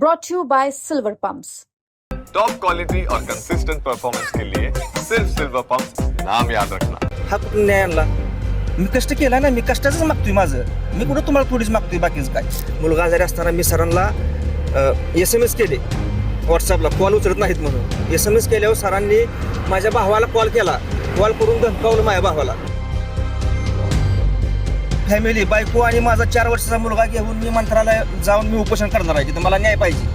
brought to you by Silver Pumps. Top quality और consistent performance के लिए सिर्फ silver pump नाम याद रखना. हा कुठून न्याय आणला? मी कष्ट केला ना, मी कष्टाचंच मागतोय माझं. मी कुठं तुम्हाला थोडीच मागतोय, बाकीच काय. मुलगा आजारी असताना मी सरांना SMS केले, व्हॉट्सअपला कॉल उचलत नाहीत म्हणून. SMS केल्यावर सरांनी माझ्या भावाला कॉल केला, कॉल करून धमकावलं माझ्या भावाला. फॅमिली, बायको आणि माझा 4 वर्षाचा मुलगा घेऊन मी मंत्रालयात जाऊन मी उपोषण करणार आहे. तिथं मला न्याय पाहिजे.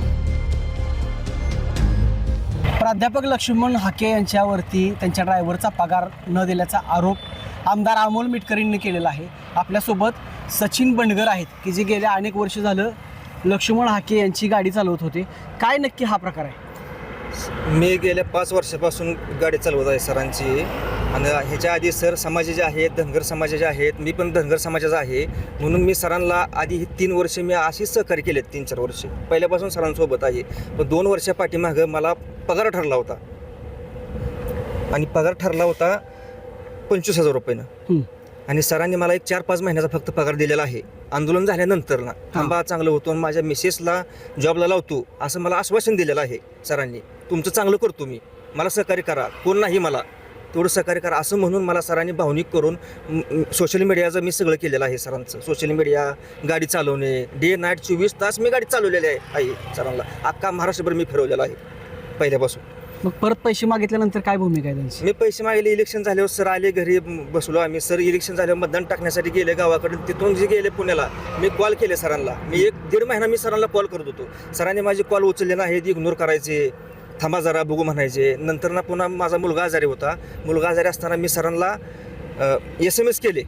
प्राध्यापक लक्ष्मण हाके यांच्यावरती त्यांच्या ड्रायव्हरचा पगार न दिल्याचा आरोप आमदार अमोल मिटकरींनी केलेला आहे. आपल्यासोबत सचिन बंडगर आहेत की जे गेल्या अनेक वर्ष झालं लक्ष्मण हाके यांची गाडी चालवत होते. काय नक्की हा प्रकार आहे? मी गेल्या 5 वर्षापासून गाडी चालवत आहे सरांची. आणि ह्याच्या आधी सर समाजाचे आहेत, धनगर समाजाचे आहेत. मी पण धनगर समाजाचा आहे, म्हणून मी सरांना आधी ही 3 वर्ष मी अशीच सहकार्य केलेत. 3-4 वर्ष पहिल्यापासून सरांसोबत आहे. पण 2 वर्षा पाठीमागं मला पगार ठरला होता, आणि पगार ठरला होता 25,000 रुपयानं. आणि सरांनी मला एक 4-5 महिन्याचा फक्त पगार दिलेला आहे. आंदोलन झाल्यानंतर ना, थांबा चांगलं होतो आणि माझ्या मिसेसला जॉबला लावतो असं मला आश्वासन दिलेलं आहे सरांनी. तुमचं चांगलं करतो मी, मला सहकार्य करा, कोण नाही मला तेवढं सहकार्य करा असं म्हणून मला सरांनी भावनिक करून सोशल मीडियाचं मी सगळं केलेलं आहे सरांचं. सोशल मीडिया, गाडी चालवणे, डे नाईट 24 तास मी गाडी चालवलेली आहे सरांना. अख्खा महाराष्ट्रभर मी फिरवलेला आहे पहिल्यापासून. मग परत पैसे मागितल्यानंतर काय भूमिका आहे त्यांची? मी पैसे मागले. इलेक्शन झाल्यावर सर आले घरी, बसलो आम्ही. सर इलेक्शन झाल्यावर मतदान टाकण्यासाठी गेले गावाकडे. तिथून जे गेले पुण्याला, मी कॉल केले सरांना. मी 1-1.5 महिना मी सरांना कॉल करत होतो. सरांनी माझे कॉल उचलले नाहीत, इग्नोर करायचे, थांबा जरा बघू म्हणायचे. नंतर ना पुन्हा माझा मुलगा आजारी होता. मुलगा आजारी असताना मी सरांना SMS केले,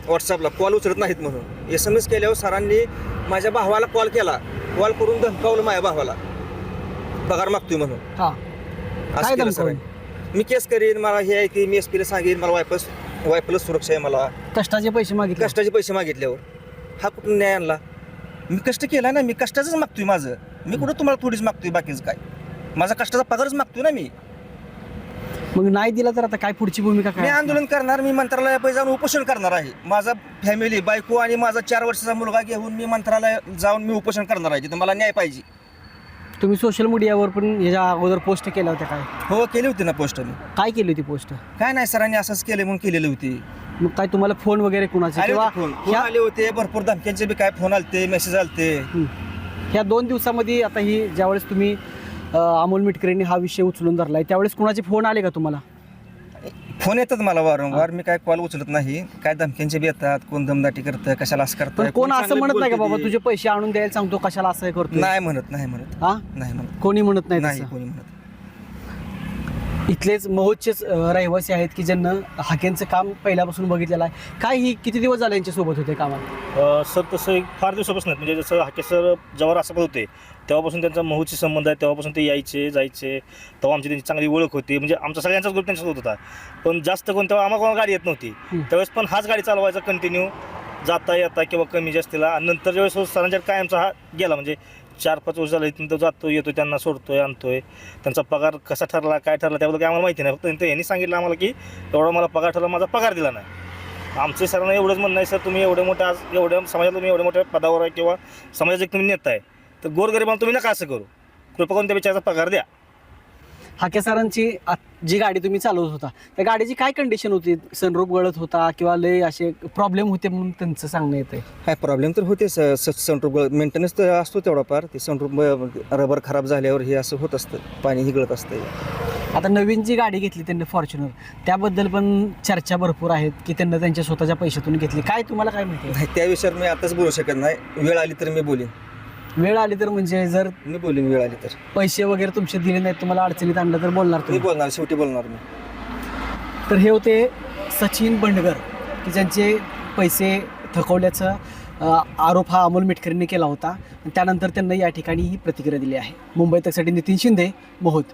व्हॉट्सअपला कॉल उचलत नाहीत म्हणून. SMS केल्यावर सरांनी माझ्या भावाला कॉल केला, कॉल करून धमकावलं माझ्या भावाला, पगार मागतोय म्हणून. असं केलं सरांनी. मी केस करीन, मला हे आहे की मी SP ला सांगेन, मला वायपला सुरक्षा आहे. मला कष्टाचे पैसे मागितले. कष्टाचे पैसे मागितल्यावर हा कुठून न्याय आणला? मी कष्ट केला ना, मी कष्टाचंच मागतोय माझं. मी कुठं तुम्हाला थोडीच मागतोय, बाकीच काय. माझा कष्टाचा पगारच मागतोय ना मी. मग नाही दिला तर आता काय पुढची भूमिका मी काय? आंदोलन करणार, मी मंत्रालयात जाऊन उपोषण करणार आहे. माझा फॅमिली, बायको आणि माझा 4 वर्षाचा मुलगा घेऊन मी मंत्रालयात जाऊन मी उपोषण करणार आहे. तिथं मला न्याय पाहिजे. तुम्ही सोशल मीडियावर पण याच्या अगोदर पोस्ट केल्या होत्या काय? हो, केली होती ना पोस्ट मी. काय केली होती पोस्ट? काय नाही, सरांनी असंच केलं म्हणून केलेली होती. मग काय तुम्हाला फोन वगैरे कुणाचे आले किंवा होते फोन आले होते, भरपूर धमक्यांचे बी काय फोन आलते, मेसेज आलते. ह्या 2 दिवसामध्ये आता ही ज्यावेळेस तुम्ही अमोल मिटकरींनी हा विषय उचलून धरलाय त्यावेळेस कुणाचे फोन आले का तुम्हाला? फोन येतात मला वारंवार. मी काय कॉल उचलत नाही. काय धमक्यांचे बी येतात, कोण दमदाटी करतं, कशाला असं करतं. पण कोण असं म्हणत नाही का बाबा तुझे पैसे आणून द्यायला सांगतो कशाला असं करतो? नाही म्हणत हा, नाही म्हणत. कोणी म्हणत नाही नाही तसं? कोणी म्हणत. इथलेच महोदचेच रहिवासी आहेत की ज्यांना हाकेंचं काम पहिल्यापासून बघितलेलं आहे. काय ही किती दिवस झाले यांच्यासोबत होते कामाला? सर तसं एक फार दिवसापासून म्हणजे जसं हाके सर जेव्हा रासपत होते तेव्हापासून त्यांचा महूची संबंध आहे. तेव्हापासून ते यायचे जायचे, तेव्हा आमची त्यांची चांगली ओळख होती. म्हणजे आमचा सगळ्यांचाच ग्रुप त्यांच्यासोबत होता. पण जास्त कोण तेव्हा आम्हाला कोणाला गाडी येत नव्हती. त्यावेळेस पण हाच गाडी चालवायचा कंटिन्यू, जाता येता किंवा कमी जास्तीला. आणि नंतर ज्यावेळेस सरांच्या कायमचा हा गेला, म्हणजे 4-5 वर्ष झालं इथून तो जातो येतो, त्यांना सोडतोय आणतोय. त्यांचा पगार कसा ठरला काय ठरला त्याबद्दल काय आम्हाला माहिती नाही. फक्त यांनी सांगितलं आम्हाला की एवढा मला पगार ठरला, माझा पगार दिला नाही. आमचे सरांना एवढंच म्हणणं आहे, सर तुम्ही एवढे मोठे आज एवढ्या समाजात तुम्ही एवढ्या मोठ्या पदावर आहे किंवा समाजाचे तुम्ही नेता आहे, तर गोरगरिबांना तुम्ही नका असं करू. कृपा करून त्या विचाराचा पगार द्या. हाके सरांची जी गाडी तुम्ही चालवत होता त्या गाडीची काय कंडिशन होती? सनरूफ गळत होता किंवा लय असे प्रॉब्लेम होते म्हणून त्यांचं सांगणं येतं आहे. काय प्रॉब्लेम तर होते. सनरूफ मेंटेनन्स तर असतो तेवढा फार. ते सनरूफ रबर खराब झाल्यावर हे असं होत असतं, पाणी ही गळत असतं. आता नवीन जी गाडी घेतली त्यांनी फॉर्च्युनर, त्याबद्दल पण चर्चा भरपूर आहेत की त्यांना त्यांच्या स्वतःच्या पैशातून घेतली. काय तुम्हाला काय माहिती? नाही, त्या विषयावर मी आताच बोलू शकत नाही. वेळ आली तर मी बोलेन. वेळ आली तर म्हणजे जर मी बोलेन वेळ आली तर. पैसे वगैरे तुमचे दिले नाहीत, तुम्हाला अडचणीत आणलं तर बोलणार मी तुम्ही? बोलणार, शेवटी बोलणार मी. तर हे होते सचिन बंडगर की ज्यांचे पैसे थकवल्याचा आरोप हा अमोल मिटकरींनी केला होता. त्यानंतर त्यांना या ठिकाणी ही प्रतिक्रिया दिली आहे. मुंबई तकसाठी नितीन शिंदे, मोहोत.